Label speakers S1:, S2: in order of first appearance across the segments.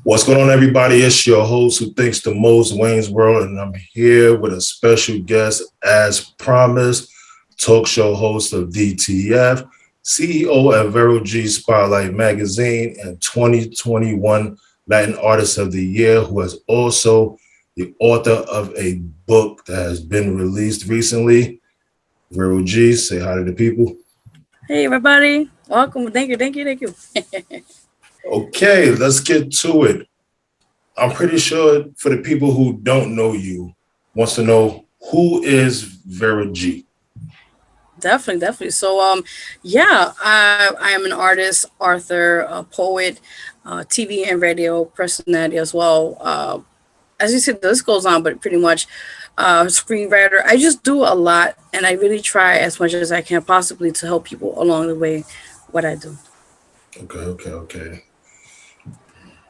S1: What's going on, everybody? It's your host who thinks the most, Wayne's World, and I'm here with a special guest, as promised, talk show host of DTF, CEO at Vero G Spotlight Magazine, and 2021 Latin Artist of the Year, who is also the author of a book that has been released recently. Vero G, say hi to the people.
S2: Hey, everybody. Welcome. Thank you.
S1: Okay, let's get to it. I'm pretty sure for the people who don't know you, wants to know who is Vero G.
S2: Definitely. So, I am an artist, author, a poet, TV and radio personality as well. As you said, this goes on, but pretty much screenwriter. I just do a lot, and I really try as much as I can possibly to help people along the way. What I do.
S1: Okay.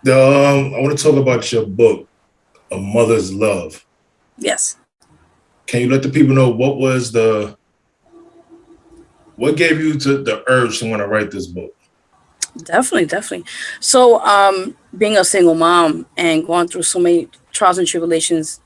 S1: I want to talk about your book, A Mother's Love.
S2: Yes.
S1: Can you let the people know what gave you the urge to want to write this book?
S2: Definitely. So, being a single mom and going through so many trials and tribulations,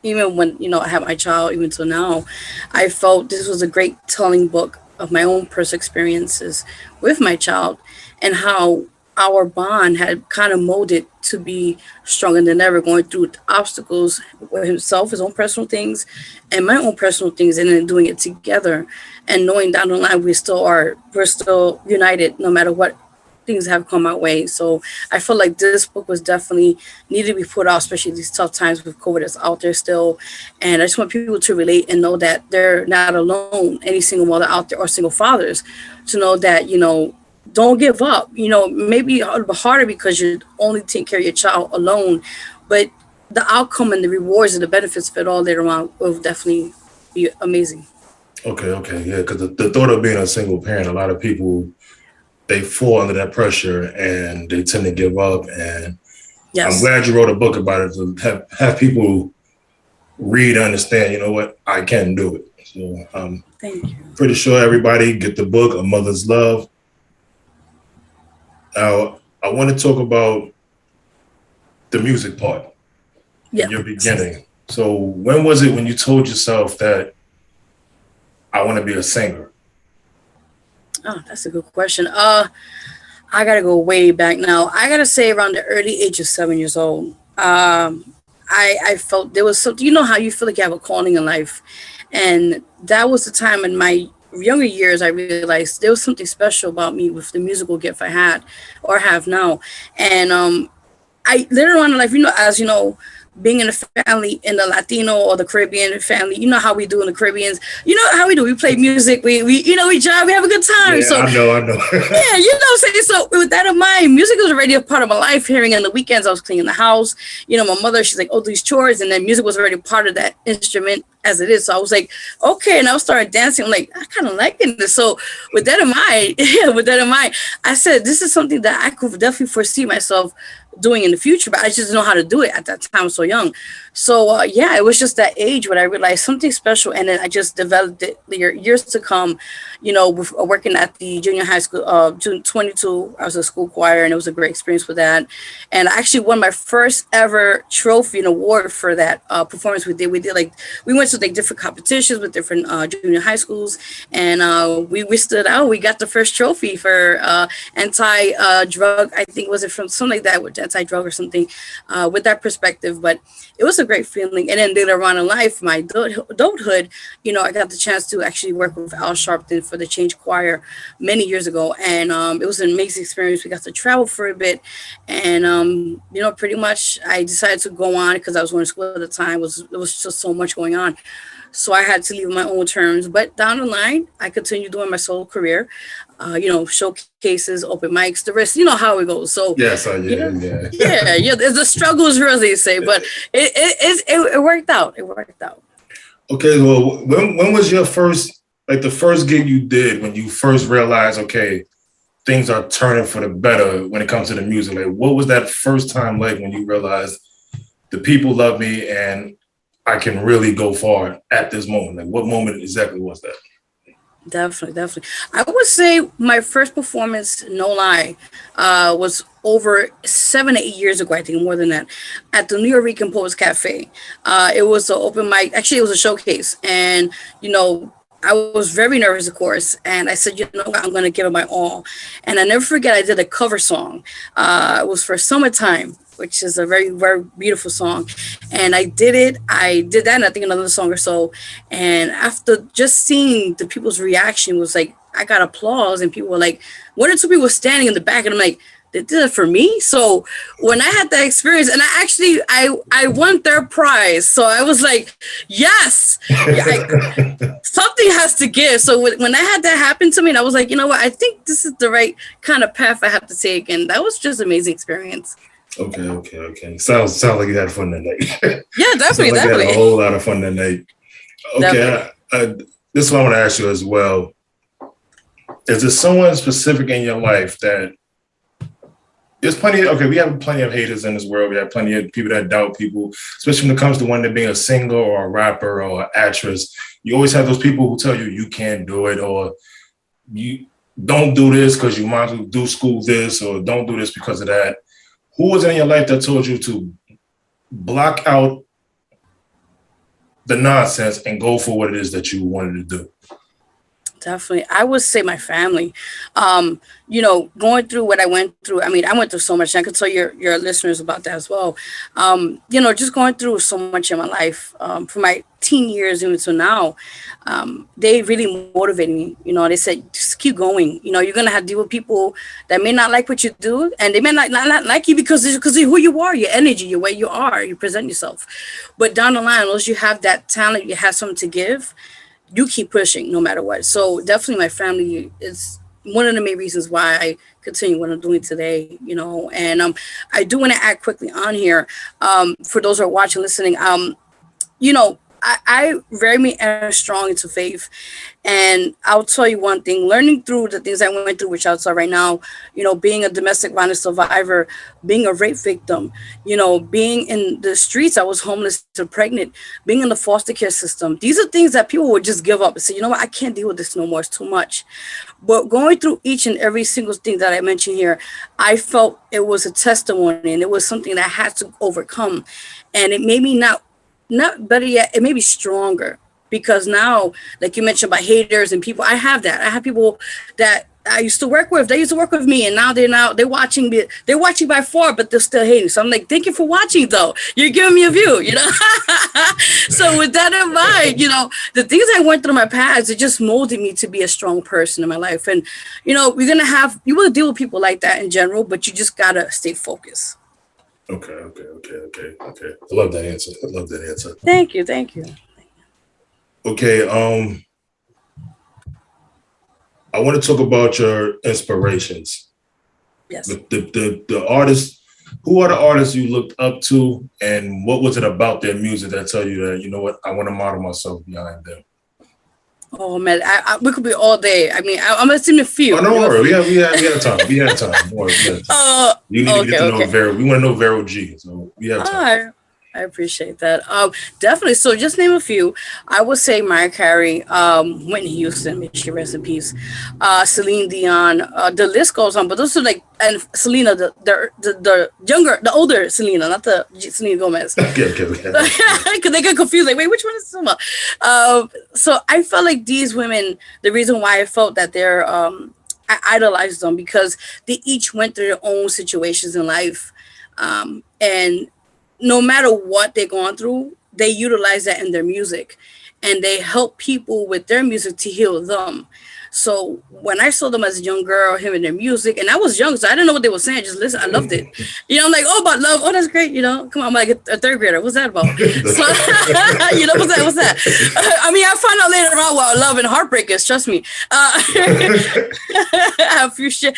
S2: even when, I had my child, even till now, I felt this was a great telling book of my own personal experiences with my child and how our bond had kind of molded to be stronger than ever, going through obstacles with himself, his own personal things, and my own personal things, and then doing it together, and knowing down the line we're still united no matter what things have come our way. So I feel like this book was definitely needed to be put out, especially these tough times with COVID that's out there still. And I just want people to relate and know that they're not alone, any single mother out there or single fathers, to know that, don't give up. Maybe a little bit harder because you're only taking care of your child alone, but the outcome and the rewards and the benefits of it all later on will definitely be amazing.
S1: Okay, yeah, because the thought of being a single parent, a lot of people, they fall under that pressure and they tend to give up. And yes. I'm glad you wrote a book about it to have people read, understand, you know what, I can do it. So I'm pretty sure everybody get the book, A Mother's Love. Now, I want to talk about the music part in your beginning. So when was it when you told yourself that I want to be a singer?
S2: Oh, that's a good question. I got to go way back now. I got to say around the early age of 7 years old. I felt there was something, how you feel like you have a calling in life. And that was the time in my younger years I realized there was something special about me with the musical gift I had or have now. And I later on in life, as being in a family in the Latino or the Caribbean family, how we do in the Caribbeans, how we do, we play music, we jive, we have a good time.
S1: Yeah,
S2: so
S1: I know.
S2: Yeah, what I'm saying? So with that in mind, music was already a part of my life. Hearing on the weekends, I was cleaning the house, my mother, she's like, oh, these chores, and then music was already part of that instrument as it is. So I was like, okay, and I started dancing. I'm like, I kind of like this. So with that in mind, I said, this is something that I could definitely foresee myself doing in the future, but I just didn't know how to do it at that time. I was so young. So it was just that age when I realized something special, and then I just developed it years to come. With working at the junior high school, June 22, I was a school choir, and it was a great experience with that. And I actually won my first ever trophy and award for that performance we did. We went to different competitions with different junior high schools, and we stood out. We got the first trophy for anti-drug. I think was it from something like that with anti-drug or something with that perspective. But it was a great feeling. And then later on in life, my adulthood, I got the chance to actually work with Al Sharpton for the Change Choir many years ago. And it was an amazing experience. We got to travel for a bit. And, pretty much I decided to go on because I was going to school at the time. It was just so much going on. So I had to leave on my own terms. But down the line, I continued doing my solo career, showcases, open mics, the rest, how it goes. So
S1: yes,
S2: yeah. The struggle is real, as they say, but it worked out. It worked out.
S1: Okay, well, when was your first, the first gig you did when you first realized, okay, things are turning for the better when it comes to the music? Like, what was that first time like when you realized the people love me and I can really go far at this moment? Like, what moment exactly was that?
S2: Definitely, definitely. I would say my first performance, no lie, was over 7 8 years ago. I think more than that, at the New York Poets Cafe. It was an open mic. Actually, it was a showcase, and I was very nervous, of course. And I said, what, I'm going to give it my all. And I never forget, I did a cover song. It was for "Summertime," which is a very, very beautiful song. And I did it. I did that, and I think another song or so. And after just seeing the people's reaction was like, I got applause, and people were like, one or two people were standing in the back, and I'm like, they did it for me. So when I had that experience, and I won third prize, so I was like, yes, something has to give. So when I had that happen to me, and I was like, you know what, I think this is the right kind of path I have to take, and that was just an amazing experience.
S1: Okay. Sounds like you had fun that night.
S2: Yeah, definitely,
S1: like
S2: definitely.
S1: You had a whole lot of fun that night. Okay, this is what I want to ask you as well. Is there someone specific in your life that there's plenty of, we have plenty of haters in this world. We have plenty of people that doubt people, especially when it comes to one that being a singer or a rapper or an actress. You always have those people who tell you you can't do it, or you don't do this because you might as well do school this, or don't do this because of that. Who was it in your life that told you to block out the nonsense and go for what it is that you wanted to do?
S2: Definitely. I would say my family. Going through what I went through, I mean, I went through so much. I could tell your listeners about that as well. Just going through so much in my life, from my teen years even to now, they really motivated me. They said, just keep going. You're going to have to deal with people that may not like what you do, and they may not like you because of who you are, your energy, your way you are, you present yourself. But down the line, unless you have that talent, you have something to give, you keep pushing no matter what. So definitely my family is one of the main reasons why I continue what I'm doing today, and I do want to add quickly on here, for those who are watching, listening, I very strong into faith. And I'll tell you one thing, learning through the things I went through, which I'll tell right now, being a domestic violence survivor, being a rape victim, being in the streets, I was homeless and pregnant, being in the foster care system. These are things that people would just give up and say, you know what, I can't deal with this no more. It's too much. But going through each and every single thing that I mentioned here, I felt it was a testimony, and it was something that I had to overcome. And it made me not better yet, it made me stronger, because now, like you mentioned about haters and people, I have that. I have people that I used to work with. They used to work with me, and now they're watching me. They're watching by far, but they're still hating. So I'm like, thank you for watching, though. You're giving me a view, So with that in mind, the things I went through in my past, it just molded me to be a strong person in my life. And you will deal with people like that in general, but you just gotta stay focused.
S1: Okay. I love that answer.
S2: Thank you.
S1: Okay, I want to talk about your inspirations.
S2: Yes.
S1: The artists, who are the artists you looked up to, and what was it about their music that tell you that, you know what, I want to model myself behind them?
S2: Oh man, we could be all day. I mean, I'm gonna sing a few.
S1: Oh, don't worry, we had time. We had time. Don't worry, you need to get to know Vero. We want to know Vero G, so we have time.
S2: I appreciate that. Definitely. So just name a few. I would say Mariah Carey, Whitney Houston, may she rest in peace, Celine Dion. The list goes on, but those are like, and Selena, the younger, the older Selena, not the Selena Gomez.
S1: Okay.
S2: Because they get confused. Like, wait, which one is this about? So I felt like these women, the reason why I felt that they're, I idolized them, because they each went through their own situations in life, and no matter what they're going through, they utilize that in their music, and they help people with their music to heal them. So when I saw them as a young girl, hearing their music, and I was young, so I didn't know what they were saying. Just listen, I loved it. I'm like, oh, about love. Oh, that's great. Come on, I'm like a third grader. What's that about? So, what's that? I mean, I found out later on what love and heartbreak is. Trust me. I have a few share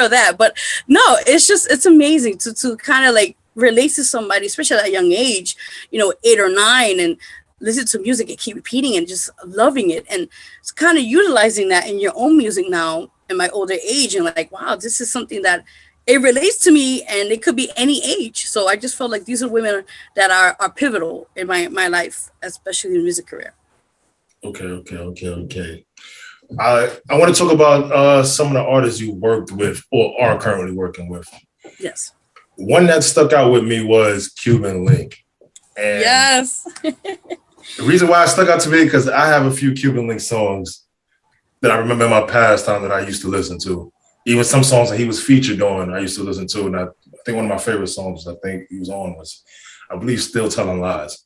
S2: of that, but no, it's amazing to kind of like relate to somebody, especially at a young age, 8 or 9, and listen to music and keep repeating and just loving it, and it's kind of utilizing that in your own music now in my older age, and like, wow, this is something that it relates to me, and it could be any age. So I just felt like these are women that are pivotal in my life, especially in the music career.
S1: Okay. I want to talk about some of the artists you worked with or are currently working with.
S2: Yes.
S1: One that stuck out with me was Cuban Link. And
S2: yes.
S1: the reason why it stuck out to me because I have a few Cuban Link songs that I remember in my past time that I used to listen to. Even some songs that he was featured on, I used to listen to. And I think one of my favorite songs I think he was on was, I believe, Still Telling Lies.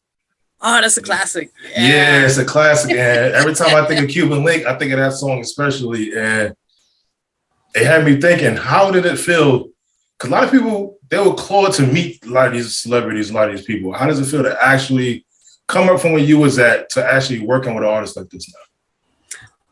S2: Oh, that's a classic.
S1: Yeah, it's a classic. And every time I think of Cuban Link, I think of that song especially. And it had me thinking, how did it feel? Because a lot of people, they would claw to meet a lot of these celebrities, a lot of these people. How does it feel to actually come up from where you was at to actually working with an artist like this now?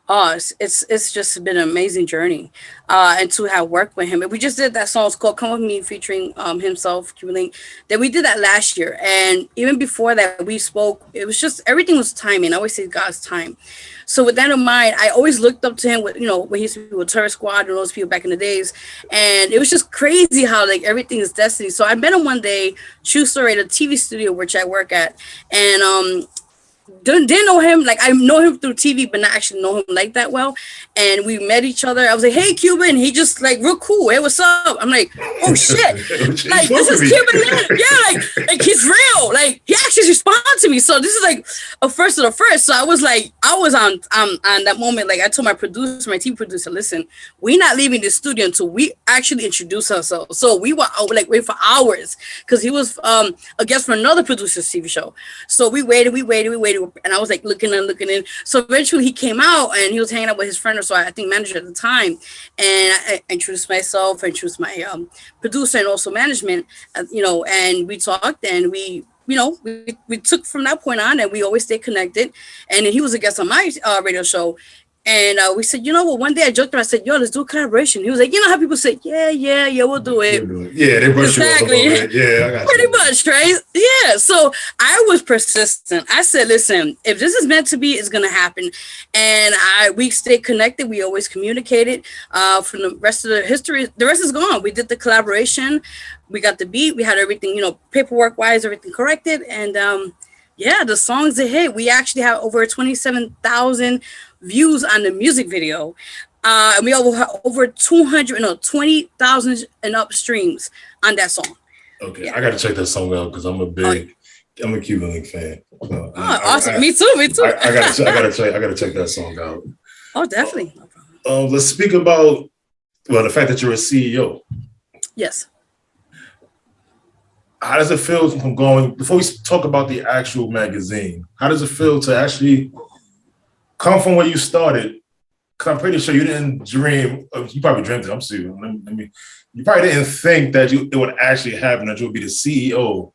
S2: Oh, it's just been an amazing journey, and to have worked with him. And we just did that song. It's called "Come With Me," featuring himself, Cuban Link. Then we did that last year, and even before that, we spoke. It was just everything was timing. I always say God's time. So with that in mind, I always looked up to him with, when he used to be with Terror Squad and those people back in the days. And it was just crazy how like everything is destiny. So I met him one day, true story, at a TV studio which I work at. And didn't know him, like I know him through TV, but not actually know him like that well. And we met each other. I was like, "Hey, Cuban." He just like real cool. "Hey, what's up?" I'm like, "Oh shit!" Like this is Cuban. Yeah, like he's real. Like he actually responded to me. So this is like a first of the first. So I was on that moment. Like I told my producer, my TV producer, "Listen, we're not leaving the studio until we actually introduce ourselves." So we were like wait for hours because he was a guest for another producer's TV show. So we waited. And I was like looking in. So eventually he came out and he was hanging out with his friend, or so I think manager at the time. And I introduced myself, introduced my producer and also management, and we talked and we took from that point on, and we always stay connected. And he was a guest on my radio show. And we said, one day I joked around, I said, "Yo, let's do a collaboration." He was like, how people say, yeah, we'll do it.
S1: Yeah, they brush you off a little bit. Yeah, I got
S2: pretty much, right? Yeah. So I was persistent. I said, "Listen, if this is meant to be, it's gonna happen." And we stayed connected. We always communicated. From the rest of the history, the rest is gone. We did the collaboration. We got the beat. We had everything, paperwork wise, everything corrected. And the song's a hit. We actually have over 27,000 views on the music video. And we have over 20,000 and up streams on that song.
S1: Okay, yeah. I got to check that song out because I'm a Cuban Link fan. So
S2: awesome! Me too.
S1: I gotta check that song out.
S2: Oh, definitely. No
S1: problem. Let's speak about the fact that you're a CEO.
S2: Yes.
S1: How does it feel from going, before we talk about the actual magazine, how does it feel to actually come from where you started? Because I'm pretty sure you didn't dream, you probably dreamed it, I'm serious. You probably didn't think that it would actually happen, that you would be the CEO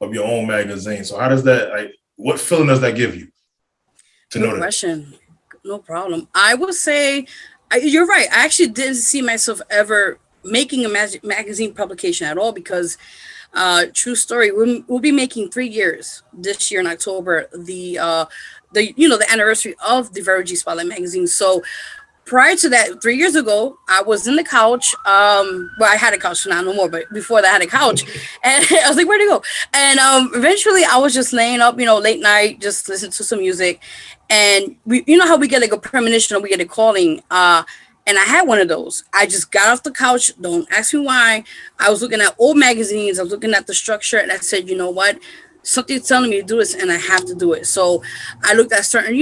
S1: of your own magazine. So how does that, what feeling does that give you to know that?
S2: Question. No problem. I would say, you're right. I actually didn't see myself ever making a magazine publication at all because true story, we'll be making 3 years this year in October, the anniversary of the Vero G Spotlight magazine. So prior to that, 3 years ago, I was in the couch. I had a couch, now no more, but before that I had a couch. And I was like, where'd it go? And eventually I was just laying up, late night, just listening to some music. And we, how we get like a premonition or we get a calling. And I had one of those. I just got off the couch. Don't ask me why. I was looking at old magazines. I was looking at the structure. And I said, you know what? Something's telling me to do this and I have to do it. So I looked at certain,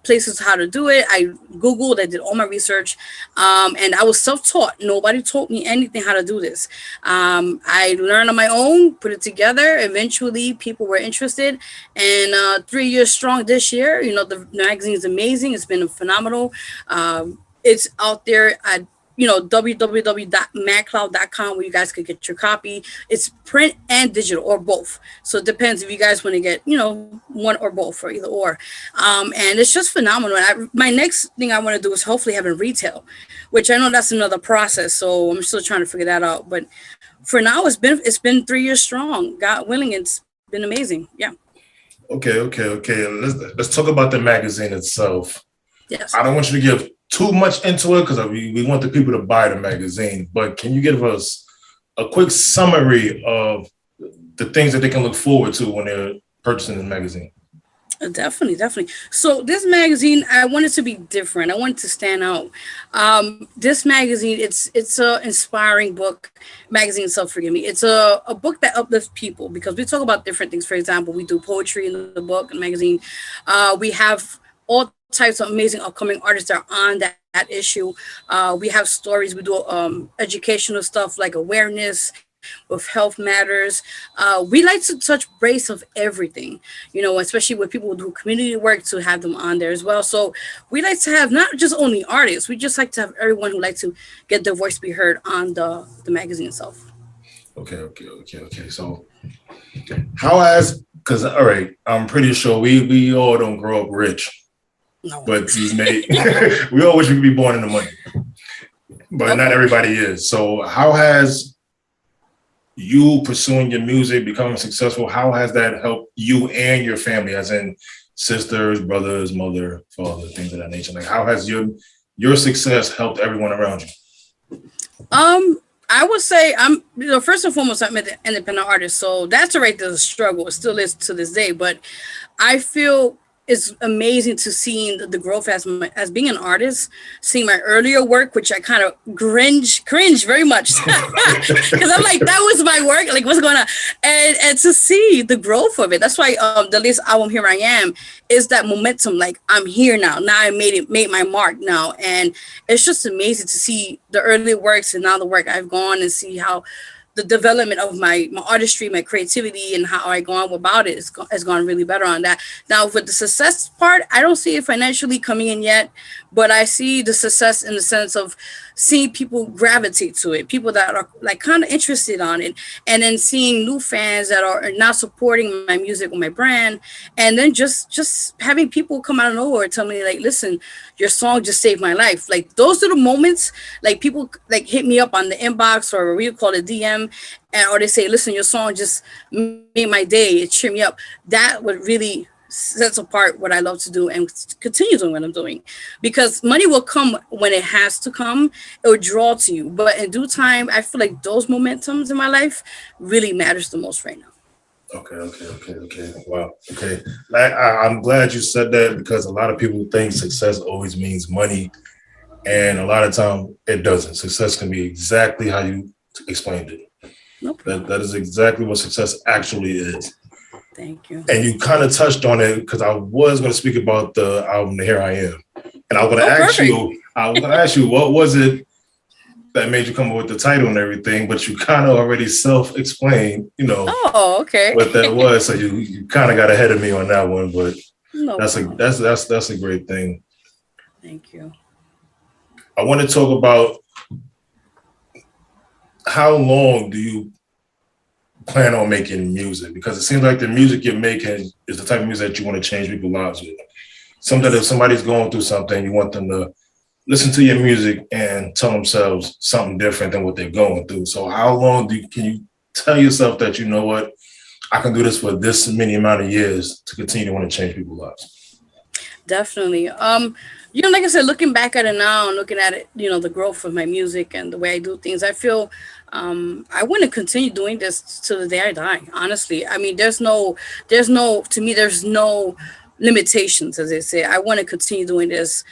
S2: places how to do it. I Googled, I did all my research. And I was self-taught. Nobody taught me anything how to do this. I learned on my own, put it together. Eventually people were interested. And 3 years strong this year, the magazine is amazing. It's been phenomenal. It's out there at, www.madcloud.com where you guys could get your copy. It's print and digital or both. So it depends if you guys want to get, one or both or either or. And it's just phenomenal. My next thing I want to do is hopefully have it retail, which I know that's another process. So I'm still trying to figure that out. But for now, it's been 3 years strong. God willing, it's been amazing. Yeah.
S1: Okay. Let's talk about the magazine itself.
S2: Yes.
S1: I don't want you to give too much into it because we want the people to buy the magazine, but can you give us a quick summary of the things that they can look forward to when they're purchasing the magazine?
S2: Definitely, definitely. So this magazine, I wanted to be different. I wanted to stand out. This magazine, it's a inspiring book magazine. So forgive me. It's a book that uplifts people because we talk about different things. For example, we do poetry in the book and magazine. We have all types of amazing upcoming artists that are on that issue. We have stories. We do educational stuff like awareness with health matters. We like to touch base of everything, especially with people who do community work to have them on there as well. So we like to have not just only artists, we just like to have everyone who like to get their voice be heard on the magazine itself.
S1: Okay. So how has, because all right, I'm pretty sure we all don't grow up rich,
S2: No.
S1: but we made we all wish we could be born into money, but not everybody is. So how has you pursuing your music, becoming successful, how has that helped you and your family, as in sisters, brothers, mother, father, things of that nature? Like, how has your success helped everyone around you?
S2: I would say first and foremost, I'm an independent artist, so that's right. There's a struggle. It still is to this day, but I feel it's amazing to see the growth as being an artist, seeing my earlier work, which I kind of cringe very much because I'm like, that was my work. Like, what's going on? And to see the growth of it. That's why the latest album, Here I Am, is that momentum. Like, I'm here now. Now I made my mark now. And it's just amazing to see the early works and now the work I've gone and see how the development of my artistry, my creativity, and how I go on about it has gone really better on that. Now, with the success part, I don't see it financially coming in yet, but I see the success in the sense of seeing people gravitate to it, people that are like kind of interested on it, and then seeing new fans that are now supporting my music or my brand, and then just having people come out of nowhere tell me like, listen, your song just saved my life. Like, those are the moments, like, people like hit me up on the inbox, or we call it DM, or they say, listen, your song just made my day, it cheered me up. That would really sets apart what I love to do and continue doing what I'm doing, because money will come when it has to come. It will draw to you, but in due time, I feel like those momentums in my life really matters the most right now.
S1: Okay. Wow. Okay. I'm glad you said that, because a lot of people think success always means money, and a lot of time it doesn't. Success can be exactly how you explained it.
S2: Nope.
S1: That is exactly what success actually is.
S2: Thank you.
S1: And you kind of touched on it, because I was going to speak about the album Here I Am, and I was going to ask you, what was it that made you come up with the title and everything? But you kind of already self-explained,
S2: Oh, okay.
S1: what that was. So you kind of got ahead of me on that one, but
S2: No
S1: that's
S2: problem.
S1: that's a great thing.
S2: Thank you.
S1: I want to talk about, how long do you plan on making music? Because it seems like the music you're making is the type of music that you want to change people's lives with. Something that if somebody's going through something, you want them to listen to your music and tell themselves something different than what they're going through. So how long can you tell yourself that, you know what, I can do this for this many amount of years to continue to want to change people's lives?
S2: Definitely. Like I said, looking back at it now and looking at it, the growth of my music and the way I do things, I feel I want to continue doing this to the day I die. Honestly, I mean, there's no limitations, as they say. I want to continue doing this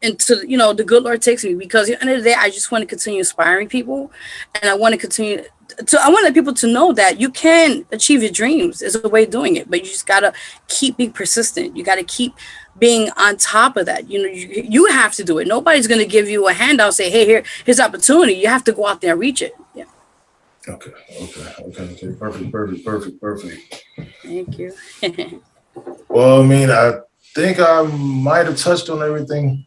S2: until the good Lord takes me, because at the end of the day, I just want to continue inspiring people, and I want to let people to know that you can achieve your dreams. There's a way of doing it, but you just gotta keep being persistent. You gotta keep being on top of that. You have to do it. Nobody's gonna give you a handout, say, hey, here's opportunity. You have to go out there and reach it. Yeah.
S1: Okay. Perfect.
S2: Thank you.
S1: Well, I mean, I think I might have touched on everything.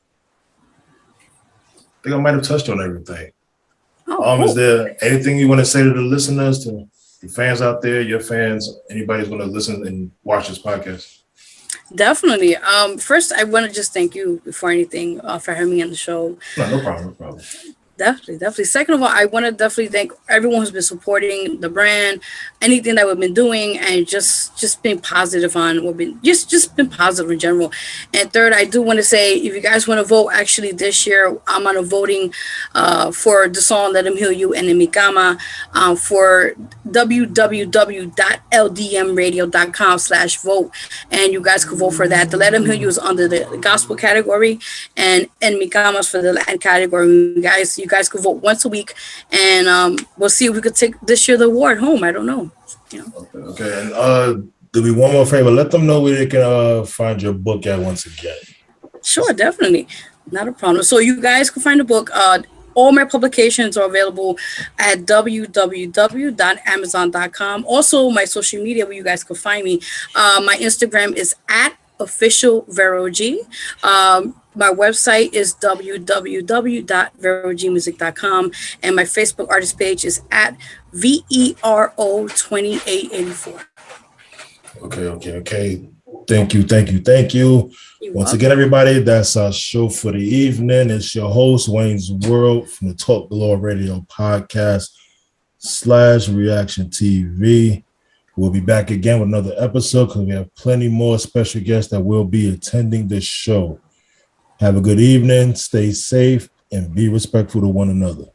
S2: Oh, cool.
S1: Is there anything you want to say to the listeners, to the fans out there, your fans, anybody who's going to listen and watch this podcast?
S2: Definitely. First, I want to just thank you before anything for having me on the show.
S1: No problem.
S2: Definitely. Second of all, I want to definitely thank everyone who's been supporting the brand, anything that we've been doing, and just being positive on what been just been positive in general. And third, I do want to say, if you guys want to vote, actually this year I'm on a voting for the song "Let Him Heal You" and the Mikama for www.ldmradio.com/vote, and you guys can vote for that. The "Let Him Heal You" is under the gospel category, and Mikama's for the Latin category. You guys could vote once a week, and we'll see if we could take this year the award home. I don't know.
S1: Okay. And do me one more favor. Let them know where they can find your book at once again.
S2: Sure, definitely. Not a problem. So you guys can find the book. All my publications are available at www.amazon.com. Also, my social media where you guys can find me. My Instagram is at official Vero G. My website is www.verogmusic.com, and my Facebook artist page is at VERO2884.
S1: Okay. Thank you. Once again, everybody, that's our show for the evening. It's your host, Wayne's World, from the Talk Galore Radio podcast / Reaction TV. We'll be back again with another episode because we have plenty more special guests that will be attending the show. Have a good evening, stay safe, and be respectful to one another.